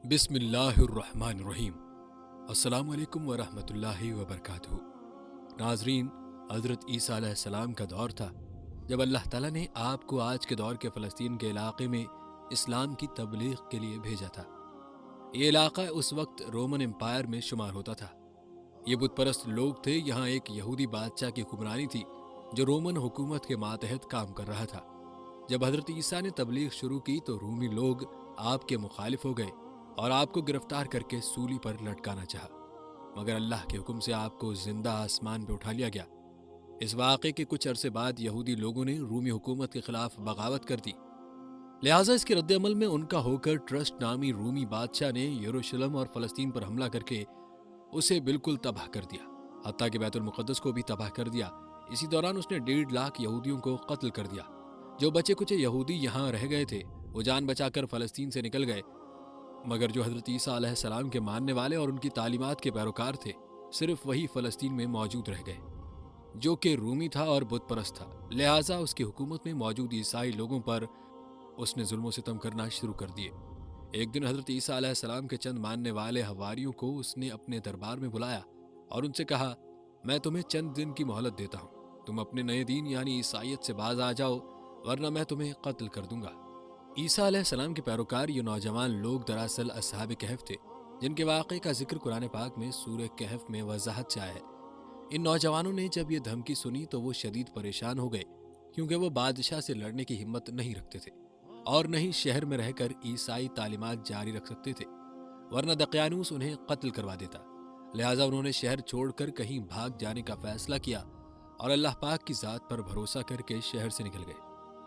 बिस्मिल्लाहिर्रहमानिर्रहीम। अस्सलामु अलैकुम वरहमतुल्लाहि वबरकातुहू। नाजरीन, हज़रत ईसा अलैहिस्सलाम का दौर था जब अल्लाह ताला ने आपको आज के दौर के फ़लस्तीन के इलाके में इस्लाम की तबलीग के लिए भेजा था। ये इलाका उस वक्त रोमन एम्पायर में शुमार होता था। ये बुत परस्त लोग थे। यहाँ एक यहूदी बादशाह की हुक्मरानी थी जो रोमन हुकूमत के मातहत काम कर रहा था। जब हज़रत ईसा ने तबलीग शुरू की तो रूमी लोग आपके मुखालिफ हो गए और आपको गिरफ्तार करके सूली पर लटकाना चाहा, मगर अल्लाह के हुक्म से आपको जिंदा आसमान पर उठा लिया गया। इस वाक़े के कुछ अरसे बाद यहूदी लोगों ने रूमी हुकूमत के खिलाफ बगावत कर दी। लिहाजा इसके रद्दअमल में उनका होकर ट्रस्ट नामी रूमी बादशाह ने यरूशलेम और फ़लस्तीन पर हमला करके उसे बिल्कुल तबाह कर दिया, हत्ता कि बैतुल मुक़द्दस को भी तबाह कर दिया। इसी दौरान उसने 1.5 लाख यहूदियों को कत्ल कर दिया। जो बचे कुछ यहूदी यहाँ रह गए थे वो जान बचाकर फ़लस्तीन से निकल गए, मगर जो हज़रत ईसा अलैहिस्सलाम के मानने वाले और उनकी तालीमात के पैरोकार थे सिर्फ वही फ़लस्तीन में मौजूद रह गए, जो कि रूमी था और बुत परस्त था। लिहाजा उसकी हुकूमत में मौजूद ईसाई लोगों पर उसने जुल्म सितम करना शुरू कर दिए। एक दिन हज़रत ईसा अलैहिस्सलाम के चंद मानने वाले हवारियों को उसने अपने दरबार में बुलाया और उनसे कहा, मैं तुम्हें चंद दिन की मोहलत देता हूँ। तुम अपने नए दीन यानी ईसाइयत से बाज आ जाओ, वरना मैं तुम्हें कत्ल कर दूंगा। ईसा अलैहिस्सलाम के पैरोकार ये नौजवान लोग दरअसल असहाब कहफ थे, जिनके वाक़े का जिक्र कुरान पाक में सूरह कहफ में वजाहत से आया है। इन नौजवानों ने जब ये धमकी सुनी तो वो शदीद परेशान हो गए, क्योंकि वो बादशाह से लड़ने की हिम्मत नहीं रखते थे और न ही शहर में रहकर ईसाई तालीमात जारी रख सकते थे, वरना दकियानूस उन्हें कत्ल करवा देता। लिहाजा उन्होंने शहर छोड़कर कहीं भाग जाने का फैसला किया और अल्लाह पाक की ज़ात पर भरोसा करके शहर से निकल गए,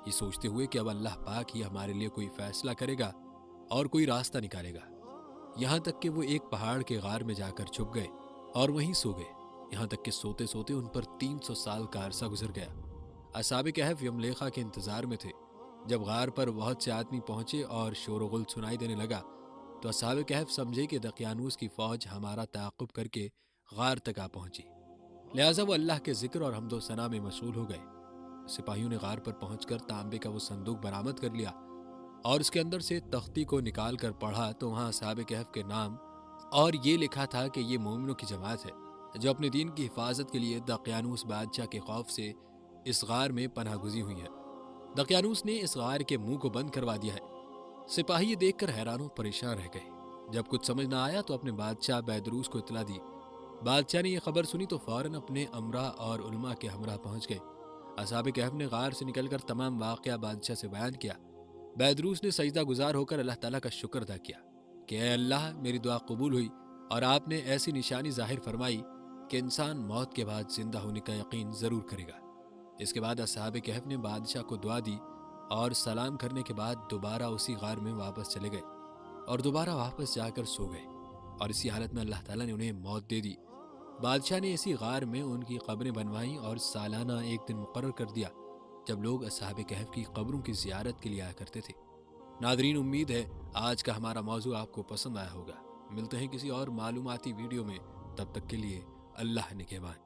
ये सोचते हुए कि अब अल्लाह पाक ही हमारे लिए कोई फैसला करेगा और कोई रास्ता निकालेगा। यहाँ तक कि वो एक पहाड़ के गार में जाकर छुप गए और वहीं सो गए। यहाँ तक कि सोते सोते उन पर 300 साल का अरसा गुजर गया। असहाब कहफ यमलेखा के इंतजार में थे। जब गार पर बहुत से आदमी पहुंचे और शोरगुल सुनाई देने लगा तो असहाब कहफ समझे कि दकियानूस की फौज हमारा ताक़ुब करके गार तक आ पहुंची। लिहाजा वो अल्लाह के जिक्र और हम्दो सना में मशगूल हो गए। सिपाहियों ने गार पर पहुंचकर तांबे का वो संदूक बरामद कर लिया और उसके अंदर से तख्ती को निकाल कर पढ़ा तो वहां असहाब कहफ के नाम और ये लिखा था कि ये मोमिनों की जमात है जो अपने दीन की हिफाजत के लिए दकियानूस बादशाह के खौफ से इस गार में पनाह गुजी हुई है। दकियानूस ने इस गार के मुंह को बंद करवा दिया है। सिपाही ये देखकर हैरान परेशान रह गए। जब कुछ समझ ना आया तो अपने बादशाह बैदरूस को इतला दी। बादशाह ने यह खबर सुनी तो फौरन अपने अमरा और उलमा के हमरा पहुंच गए। असहाब कहफ ने गार से निकलकर तमाम वाक़या बादशाह से बयान किया। बैदरूस ने सजदा गुजार होकर अल्लाह ताला का शुक्र अदा किया कि ऐ अल्लाह, मेरी दुआ कबूल हुई और आपने ऐसी निशानी जाहिर फरमाई कि इंसान मौत के बाद जिंदा होने का यकीन ज़रूर करेगा। इसके बाद असहाब कहफ ने बादशाह को दुआ दी और सलाम करने के बाद दोबारा उसी गार में वापस चले गए और दोबारा वापस जाकर सो गए और इसी हालत में अल्लाह ताला ने उन्हें मौत दे दी। बादशाह ने इसी गार में उनकी कब्रें बनवाईं और सालाना एक दिन मुकर्रर कर दिया जब लोग असहाब कहफ की कब्रों की ज़ियारत के लिए आया करते थे। नादरीन, उम्मीद है आज का हमारा मौजू आपको पसंद आया होगा। मिलते हैं किसी और मालूमाती वीडियो में, तब तक के लिए अल्लाह निगहबान।